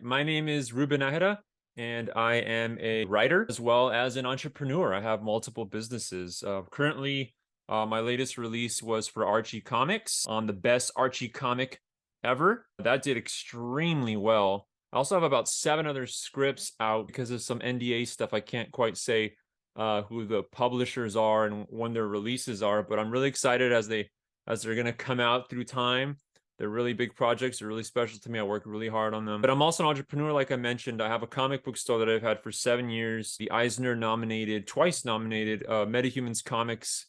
my name is Ruben Najera, and I am a writer as well as an entrepreneur. I have multiple businesses. Currently, my latest release was for Archie Comics on the best Archie comic ever. That did extremely well. I also have about 7 other scripts out because of some NDA stuff. I can't quite say who the publishers are and when their releases are, but I'm really excited as they're going to come out through time. They're really big projects. They're really special to me. I work really hard on them. But I'm also an entrepreneur, like I mentioned. I have a comic book store that I've had for 7 years. The Eisner nominated, twice nominated, MetaHumans Comics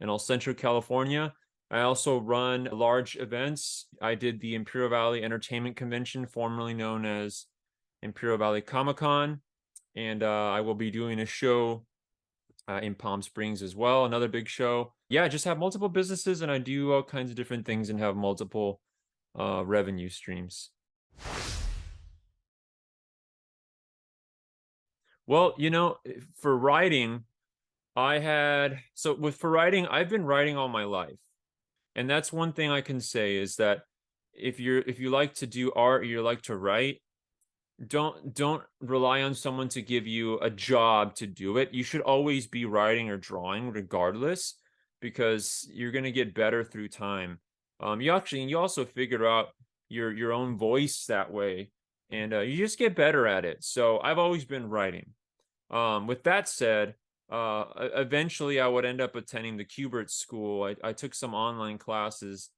in El Centro, California. I also run large events. I did the Imperial Valley Entertainment Convention, formerly known as Imperial Valley Comic-Con. And I will be doing a show in Palm Springs as well, another big show. Yeah, I just have multiple businesses and I do all kinds of different things and have multiple revenue streams. Well, for writing, for writing, I've been writing all my life. And that's one thing I can say is that if you like to do art, or you like to write, don't rely on someone to give you a job to do it. You should always be writing or drawing regardless, because you're going to get better through time. You also figure out your own voice that way, and you just get better at it. So I've always been writing. With that said, eventually I would end up attending the Kubert School. I took some online classes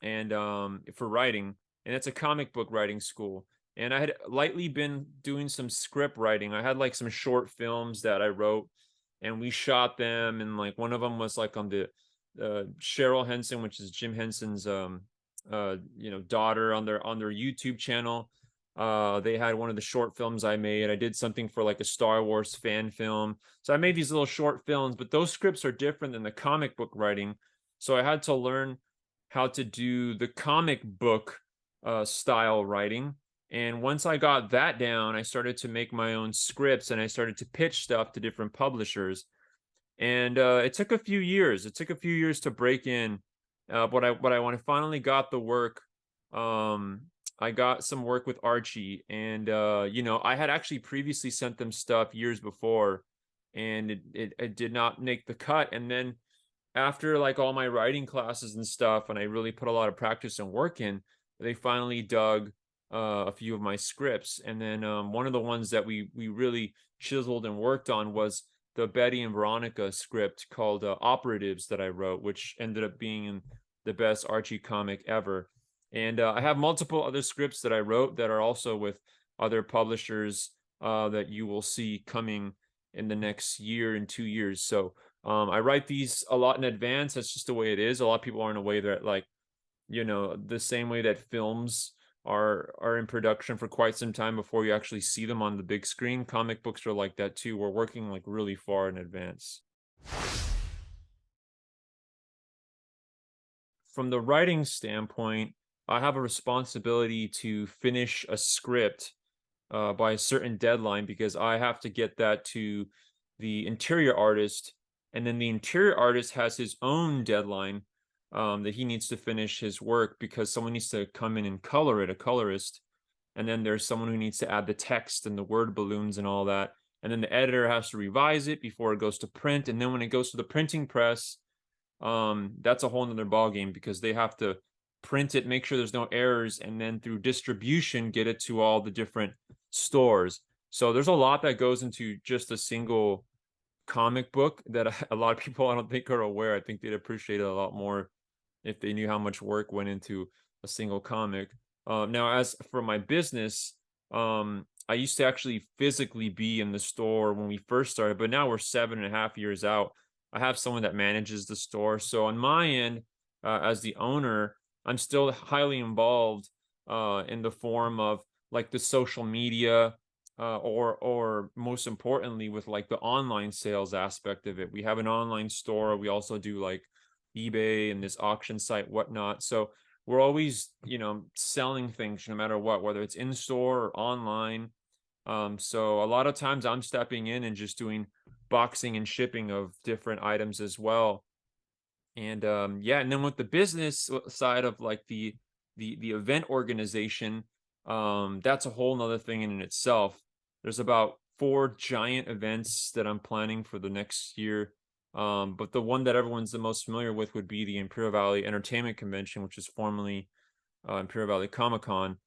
and for writing, and it's a comic book writing school. And I had lightly been doing some script writing. I had like some short films that I wrote, and we shot them. And like one of them was like on the Cheryl Henson, which is Jim Henson's daughter, on their YouTube channel. They had one of the short films I made. I did something for like a Star Wars fan film. So I made these little short films, but those scripts are different than the comic book writing. So I had to learn how to do the comic book style writing. And once I got that down, I started to make my own scripts and I started to pitch stuff to different publishers. And it took a few years. It took a few years to break in. When I finally got the work, I got some work with Archie, and I had actually previously sent them stuff years before, and it did not make the cut. And then after like all my writing classes and stuff, and I really put a lot of practice and work in, they finally dug a few of my scripts. And then one of the ones that we really chiseled and worked on was the Betty and Veronica script called Operatives that I wrote, which ended up being the best Archie comic ever. And I have multiple other scripts that I wrote that are also with other publishers that you will see coming in the next year and 2 years. So I write these a lot in advance. That's just the way it is. A lot of people aren't aware that, like, the same way that films are in production for quite some time before you actually see them on the big screen. Comic books are like that too. We're working like really far in advance. From the writing standpoint, I have a responsibility to finish a script by a certain deadline, because I have to get that to the interior artist, and then the interior artist has his own deadline that he needs to finish his work, because someone needs to come in and color it, a colorist. And then there's someone who needs to add the text and the word balloons and all that. And then the editor has to revise it before it goes to print. And then when it goes to the printing press, that's a whole nother ballgame, because they have to print it, make sure there's no errors, and then through distribution, get it to all the different stores. So there's a lot that goes into just a single comic book that a lot of people, I don't think, are aware. I think they'd appreciate it a lot more if they knew how much work went into a single comic. Now, as for my business, I used to actually physically be in the store when we first started, but now we're 7.5 years out. I have someone that manages the store. So on my end, as the owner, I'm still highly involved in the form of like the social media, or most importantly with like the online sales aspect of it. We have an online store. We also do like eBay and this auction site, whatnot. So we're always, selling things no matter what, whether it's in store or online. So a lot of times I'm stepping in and just doing boxing and shipping of different items as well. And and then with the business side of like the event organization, That's a whole nother thing in itself. There's about 4 giant events that I'm planning for the next year. But the one that everyone's the most familiar with would be the Imperial Valley Entertainment Convention, which is formerly Imperial Valley Comic Con.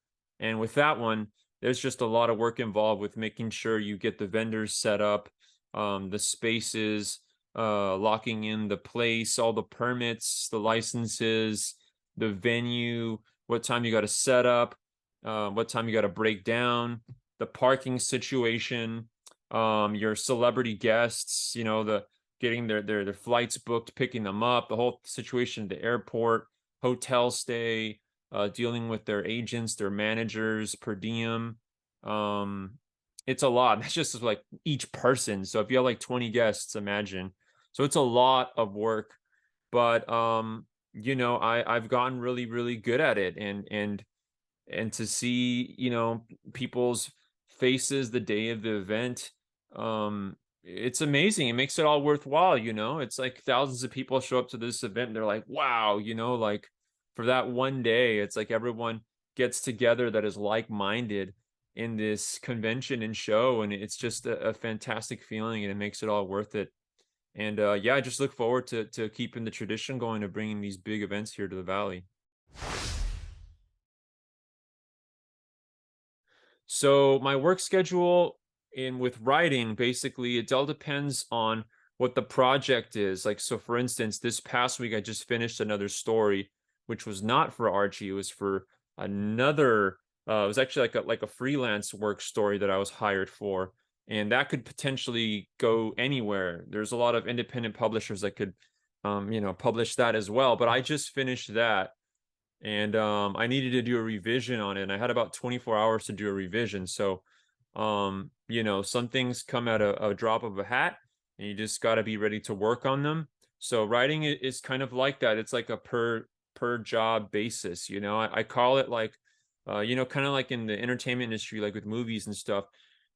And with that one, there's just a lot of work involved with making sure you get the vendors set up, the spaces, locking in the place, all the permits, the licenses, the venue, what time you got to set up, what time you got to break down, the parking situation, your celebrity guests, the getting their flights booked, picking them up, the whole situation at the airport, hotel stay, dealing with their agents, their managers, per diem. It's a lot. That's just like each person. So if you have like 20 guests, imagine. So it's a lot of work, but I've gotten really, really good at it, and to see, people's faces the day of the event, it's amazing. It makes it all worthwhile. It's like thousands of people show up to this event and they're like, wow, like for that one day, it's like everyone gets together that is like-minded in this convention and show, and it's just a fantastic feeling, and it makes it all worth it. And yeah, I just look forward to keeping the tradition going of bringing these big events here to the valley. So my work schedule in with writing, basically, it all depends on what the project is. Like, so for instance, this past week I just finished another story, which was not for Archie. It was for another. It was actually like a freelance work story that I was hired for, and that could potentially go anywhere. There's a lot of independent publishers that could, publish that as well. But I just finished that, and I needed to do a revision on it, and I had about 24 hours to do a revision. So some things come at a drop of a hat, and you just got to be ready to work on them. So writing is kind of like that. It's like a per job basis. I call it like kind of like in the entertainment industry, like with movies and stuff.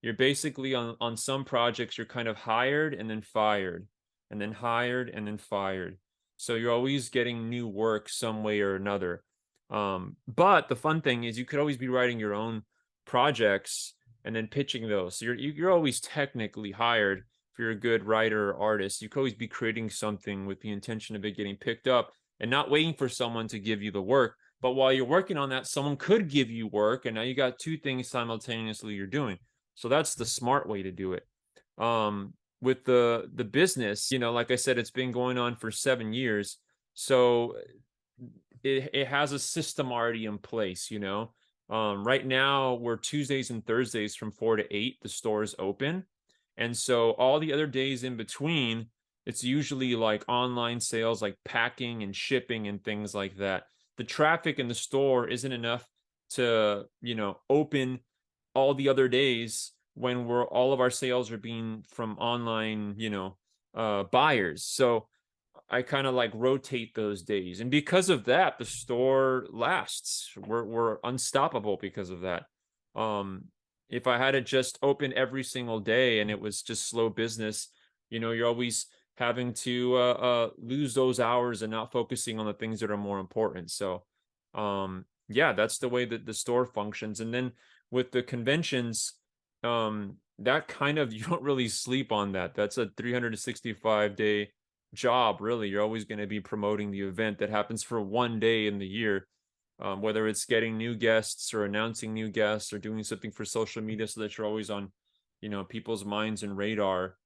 You're basically on some projects you're kind of hired and then fired, and then hired and then fired. So you're always getting new work some way or another. But the fun thing is you could always be writing your own projects and then pitching those. So you're always technically hired. If you're a good writer or artist, you could always be creating something with the intention of it getting picked up, and not waiting for someone to give you the work. But while you're working on that, someone could give you work, and now you got two things simultaneously you're doing. So that's the smart way to do it. With the business, like I said, it's been going on for 7 years. So it has a system already in place. Right now we're Tuesdays and Thursdays from 4 to 8, the store is open. And so all the other days in between, it's usually like online sales, like packing and shipping and things like that. The traffic in the store isn't enough to, open all the other days when all of our sales are being from online, buyers. So I kind of like rotate those days. And because of that, the store lasts. We're unstoppable because of that. If I had it just open every single day and it was just slow business, you're always having to lose those hours and not focusing on the things that are more important. So yeah, that's the way that the store functions. And then with the conventions, that kind of, you don't really sleep on that. That's a 365-day job, really. You're always going to be promoting the event that happens for one day in the year, whether it's getting new guests or announcing new guests or doing something for social media so that you're always on people's minds and radar,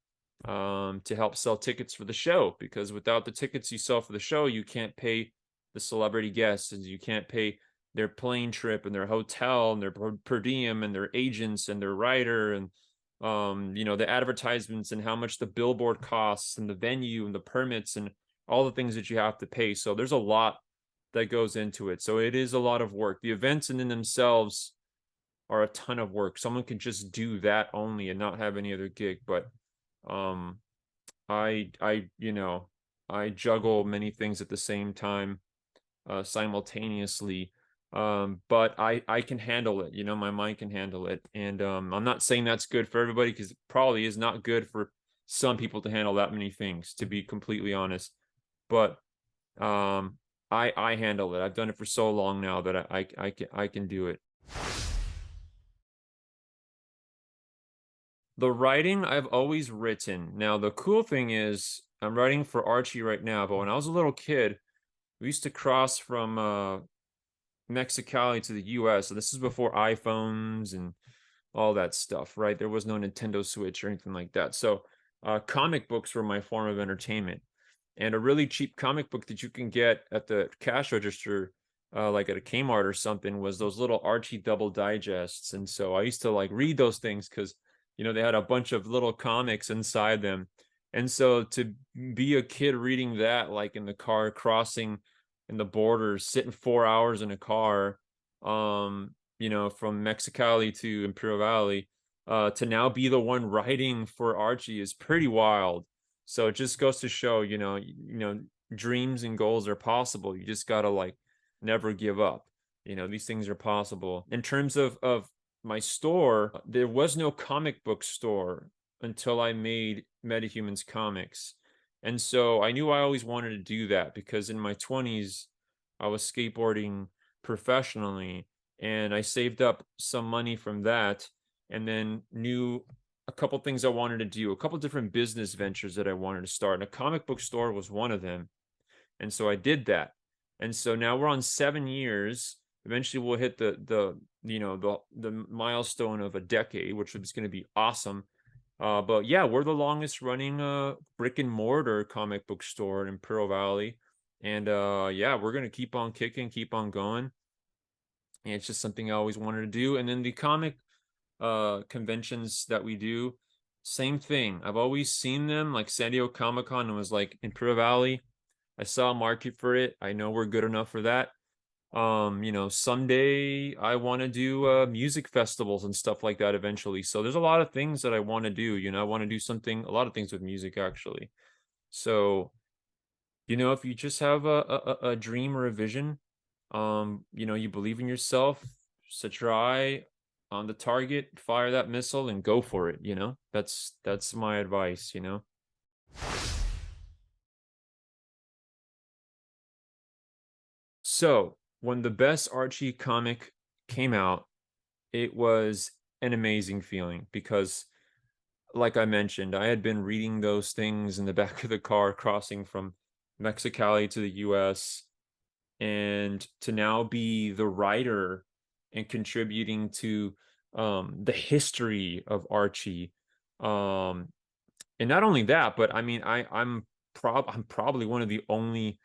to help sell tickets for the show. Because without the tickets you sell for the show, you can't pay the celebrity guests, and you can't pay their plane trip and their hotel and their per diem and their agents and their writer, and the advertisements and how much the billboard costs and the venue and the permits and all the things that you have to pay. So there's a lot that goes into it. So it is a lot of work. The events in themselves are a ton of work. Someone can just do that only and not have any other gig. But I juggle many things at the same time, simultaneously. But I can handle it. My mind can handle it. And I'm not saying that's good for everybody, because it probably is not good for some people to handle that many things, to be completely honest. But I handle it. I've done it for so long now that I can do it. The writing I've always written. Now, the cool thing is I'm writing for Archie right now, but when I was a little kid, we used to cross from Mexicali to the US. So this is before iPhones and all that stuff, right? There was no Nintendo Switch or anything like that. So comic books were my form of entertainment. And a really cheap comic book that you can get at the cash register, like at a Kmart or something, was those little Archie double digests. And so I used to like read those things because, they had a bunch of little comics inside them. And so to be a kid reading that, like in the car, crossing in the border, sitting 4 hours in a car, from Mexicali to Imperial Valley, to now be the one writing for Archie is pretty wild. So it just goes to show, dreams and goals are possible. You just gotta like never give up. These things are possible. In terms of my store, there was no comic book store until I made Metahumans Comics. And so I knew I always wanted to do that because in my 20s, I was skateboarding professionally and I saved up some money from that and then knew a couple things I wanted to do, a couple different business ventures that I wanted to start. And a comic book store was one of them. And so I did that. And so now we're on 7 years. Eventually we'll hit the milestone of a decade, which is going to be awesome. But yeah, we're the longest running brick and mortar comic book store in Imperial Valley. And yeah, we're gonna keep on kicking, keep on going. And it's just something I always wanted to do. And then the comic conventions that we do, same thing. I've always seen them, like San Diego Comic Con was like in Imperial Valley. I saw a market for it. I know we're good enough for that. Someday I want to do music festivals and stuff like that eventually. So there's a lot of things that I want to do. I want to do a lot of things with music actually. So, if you just have a dream or a vision, you believe in yourself, set your eye on the target, fire that missile and go for it. That's my advice. So when the best Archie comic came out, it was an amazing feeling because, like I mentioned, I had been reading those things in the back of the car crossing from Mexicali to the US, and to now be the writer and contributing to the history of Archie. Um, and not only that, but I mean, I'm probably one of the only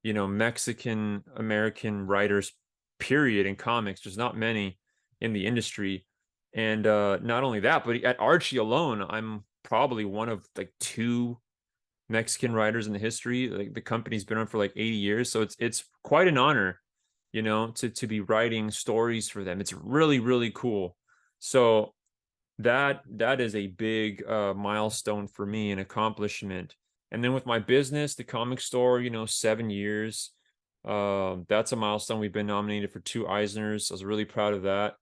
Mexican American writers, period, in comics. There's not many in the industry. And not only that, but at Archie alone, I'm probably one of like two Mexican writers in the history. Like the company's been on for like 80 years. So it's quite an honor, to be writing stories for them. It's really, really cool. So that is a big milestone for me, an accomplishment. And then with my business, the comic store, 7 years. That's a milestone. We've been nominated for 2 Eisners. I was really proud of that.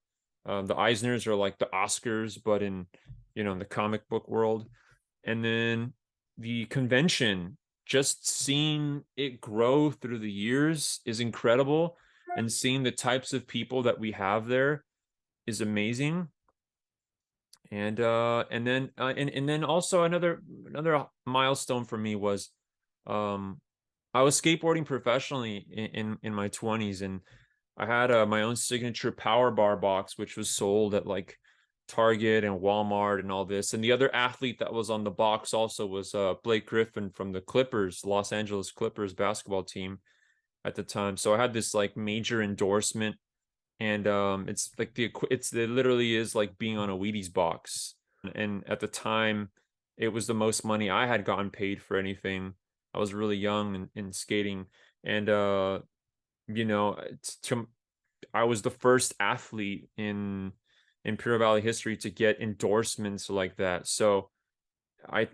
The Eisners are like the Oscars, but in the comic book world. And then the convention, just seeing it grow through the years is incredible. And seeing the types of people that we have there is amazing. And then also another milestone for me was um I was skateboarding professionally in my 20s, and I had my own signature power bar box which was sold at like Target and Walmart and all this. And the other athlete that was on the box also was Blake Griffin from the Clippers, Los Angeles Clippers basketball team at the time. So I had this like major endorsement, and it's like it literally is like being on a Wheaties box. And at the time, it was the most money I had gotten paid for anything. I was really young in skating, and to I was the first athlete in Imperial Valley history to get endorsements like that. So I,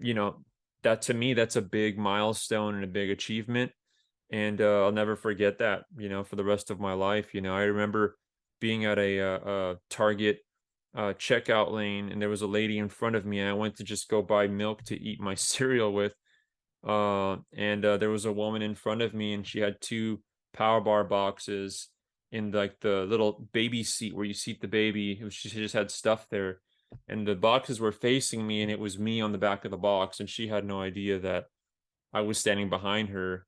that to me, that's a big milestone and a big achievement. And I'll never forget that, for the rest of my life. I remember being at a Target checkout lane, and there was a lady in front of me, and I went to just go buy milk to eat my cereal with. And there was a woman in front of me, and she had two power bar boxes in like the little baby seat where you seat the baby. She just had stuff there. and the boxes were facing me, and it was me on the back of the box, and she had no idea that I was standing behind her.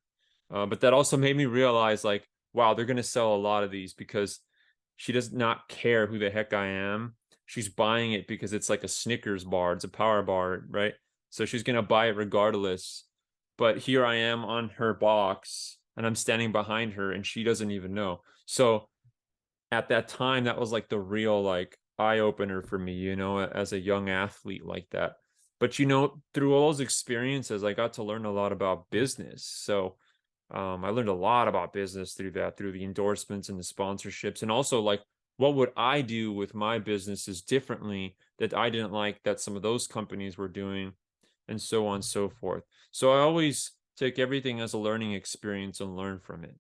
But that also made me realize, like, wow, they're gonna sell a lot of these because she does not care who the heck I am. She's buying it because it's like a Snickers bar, it's a power bar, right? So she's gonna buy it regardless. But here I am on her box, and I'm standing behind her, and she doesn't even know. So at that time, that was like the real like eye opener for me, as a young athlete like that. But through all those experiences, I got to learn a lot about business. So I learned a lot about business through that, through the endorsements and the sponsorships, and also like what would I do with my businesses differently that I didn't like that some of those companies were doing, and so on and so forth. So I always take everything as a learning experience and learn from it.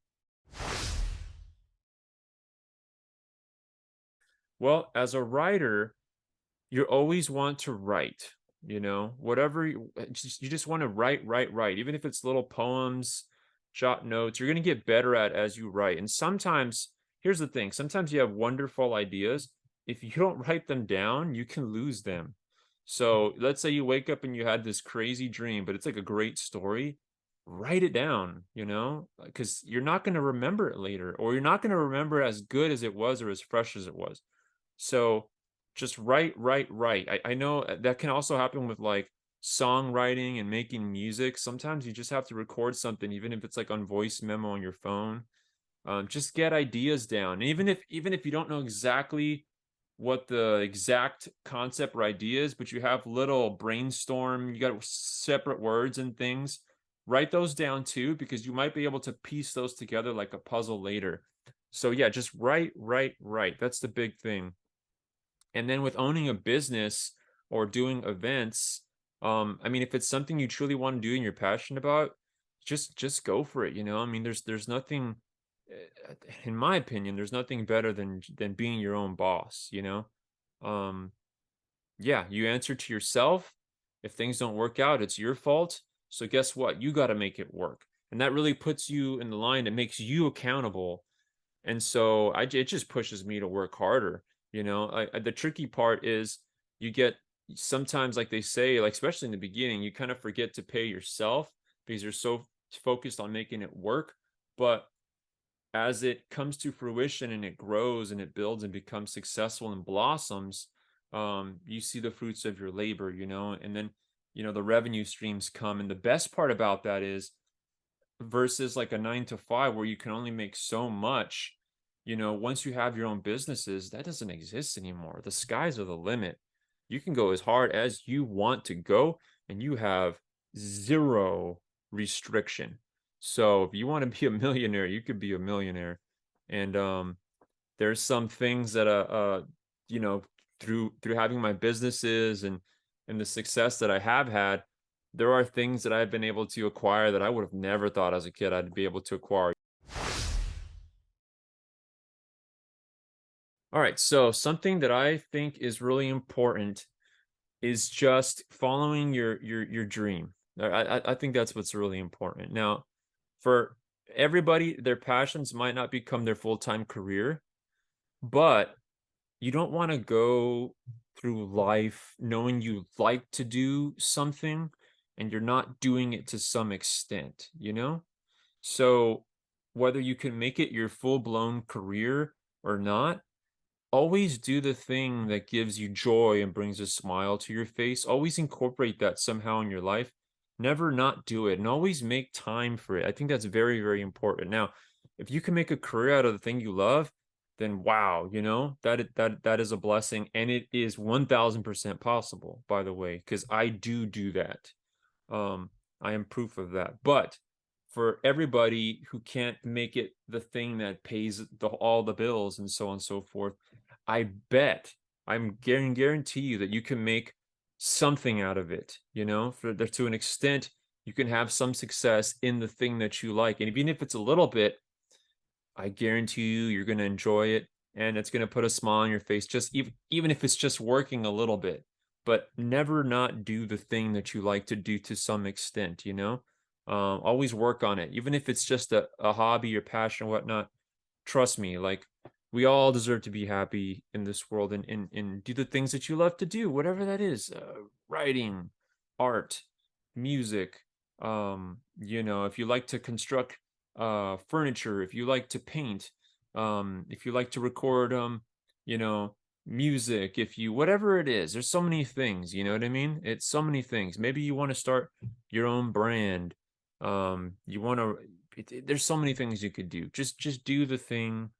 Well, as a writer, you always want to write, whatever you just want to write, write, write, even if it's little poems, jot notes, you're going to get better at as you write. And sometimes, here's the thing, sometimes you have wonderful ideas. If you don't write them down, you can lose them. So let's say you wake up and you had this crazy dream, but it's like a great story. Write it down, because you're not going to remember it later, or you're not going to remember as good as it was or as fresh as it was. So just write, write, write. I know that can also happen with like songwriting and making music. Sometimes you just have to record something, even if it's like on voice memo on your phone. Just get ideas down. And even if you don't know exactly what the exact concept or idea is, but you have little brainstorm, you got separate words and things, write those down too, because you might be able to piece those together like a puzzle later. So yeah, just write, write, write. That's the big thing. And then with owning a business or doing events, I mean, if it's something you truly want to do and you're passionate about, just go for it. I mean, there's nothing, in my opinion, there's nothing better than being your own boss. Um, yeah, you answer to yourself. If things don't work out, it's your fault. So guess what? You got to make it work, and that really puts you in the line. It makes you accountable, and so it just pushes me to work harder. The tricky part is you get sometimes, like they say, like especially in the beginning, you kind of forget to pay yourself because you're so focused on making it work. But as it comes to fruition and it grows and it builds and becomes successful and blossoms, you see the fruits of your labor, and then the revenue streams come. And the best part about that is, versus like a 9 to 5 where you can only make so much, once you have your own businesses, that doesn't exist anymore. The skies are the limit. You can go as hard as you want to go, and you have zero restriction. So if you want to be a millionaire, you could be a millionaire. And there's some things that you know through having my businesses and the success that I have had, there are things that I've been able to acquire that I would have never thought as a kid I'd be able to acquire. All right, so something that I think is really important is just following your dream. I think that's what's really important. Now, for everybody, their passions might not become their full-time career, but you don't want to go through life knowing you like to do something and you're not doing it to some extent. So whether you can make it your full-blown career or not, always do the thing that gives you joy and brings a smile to your face. Always incorporate that somehow in your life. Never not do it, and always make time for it. I think that's very, very important. Now, if you can make a career out of the thing you love, then wow, that is a blessing, and it is 1000% possible, by the way, because I do that. Um, I am proof of that. But for everybody who can't make it the thing that pays all the bills and so on and so forth, I bet I'm guarantee you that you can make something out of it, to an extent you can have some success in the thing that you like. And even if it's a little bit, I guarantee you're going to enjoy it, and it's going to put a smile on your face, just even if it's just working a little bit. But never not do the thing that you like to do to some extent. Always work on it, even if it's just a hobby or passion or whatnot. Trust me, like we all deserve to be happy in this world, and do the things that you love to do, whatever that is. Writing, art, music. If you like to construct furniture, if you like to paint, if you like to record you know, music, if you whatever it is, there's so many things, you know what I mean? It's so many things. Maybe you want to start your own brand. You want to there's so many things you could do. Just do the thing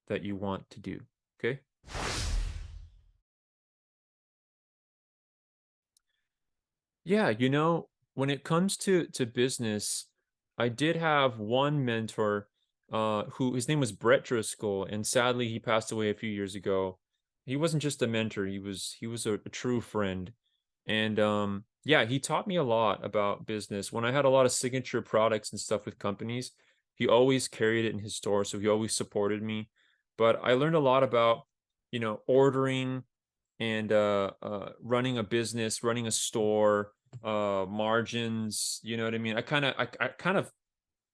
that you want to do. Okay? Yeah, when it comes to business, I did have one mentor who his name was Brett Driscoll, and sadly he passed away a few years ago. He wasn't just a mentor, he was a true friend. And yeah, he taught me a lot about business. When I had a lot of signature products and stuff with companies, he always carried it in his store, so he always supported me. But I learned a lot about, ordering and running a business, running a store, margins, you know what I mean? I kind of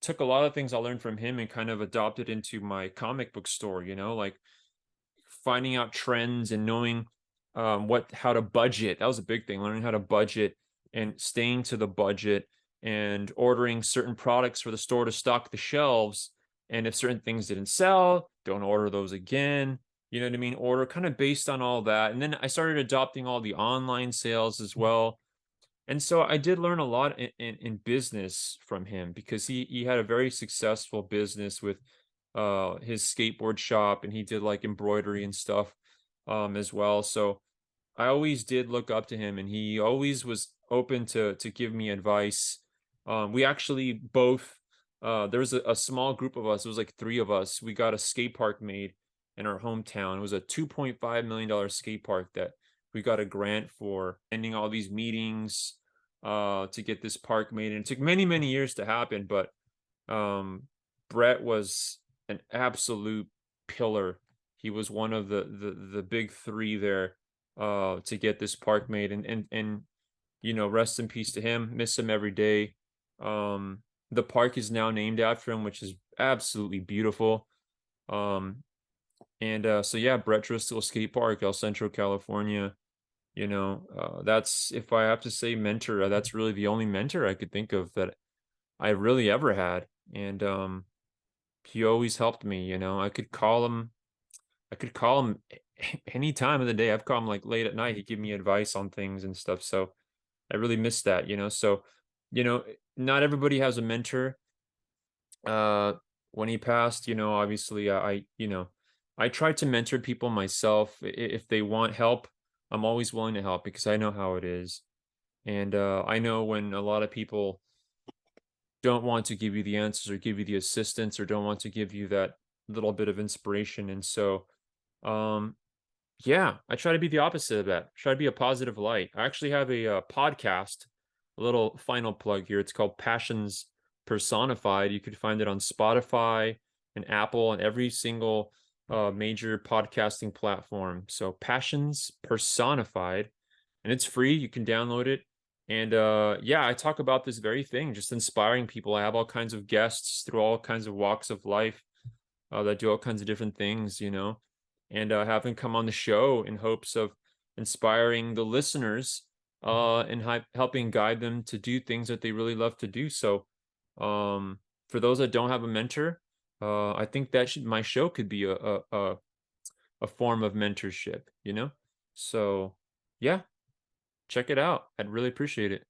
took a lot of things I learned from him and kind of adopted into my comic book store, like finding out trends and knowing what how to budget. That was a big thing, learning how to budget and staying to the budget and ordering certain products for the store to stock the shelves. And if certain things didn't sell, don't order those again. You know what I mean? Order kind of based on all that. And then I started adopting all the online sales as well. And so I did learn a lot in business from him because he had a very successful business with his skateboard shop, and he did like embroidery and stuff as well. So I always did look up to him, and he always was open to give me advice. We actually both there was a small group of us. It was like three of us. We got a skate park made in our hometown. It was a $2.5 million skate park that we got a grant for. Ending all these meetings to get this park made, and it took many many years to happen. But um, Brett was an absolute pillar. He was one of the big three there to get this park made, and rest in peace to him. Miss him every day. The park is now named after him, which is absolutely beautiful. Um, and so yeah, Brett Driscoll Skate Park, El Centro, California. That's if I have to say mentor, that's really the only mentor I could think of that I really ever had. And he always helped me. I could call him any time of the day. I've called him like late at night. He'd give me advice on things and stuff. So I really miss that. So, you know, not everybody has a mentor. Uh, when he passed, obviously I tried to mentor people myself. If they want help, I'm always willing to help because I know how it is. And I know when a lot of people don't want to give you the answers or give you the assistance or don't want to give you that little bit of inspiration. And so, um, yeah, I try to be the opposite of that. Try to be a positive light. I actually have a podcast, a little final plug here. It's called Passions Personified. You could find it on Spotify and Apple and every single major podcasting platform. So Passions Personified, and it's free. You can download it. And yeah, I talk about this very thing, just inspiring people. I have all kinds of guests through all kinds of walks of life that do all kinds of different things, and have them come on the show in hopes of inspiring the listeners and helping guide them to do things that they really love to do. So, for those that don't have a mentor, I think that my show could be a form of mentorship. So, yeah, check it out. I'd really appreciate it.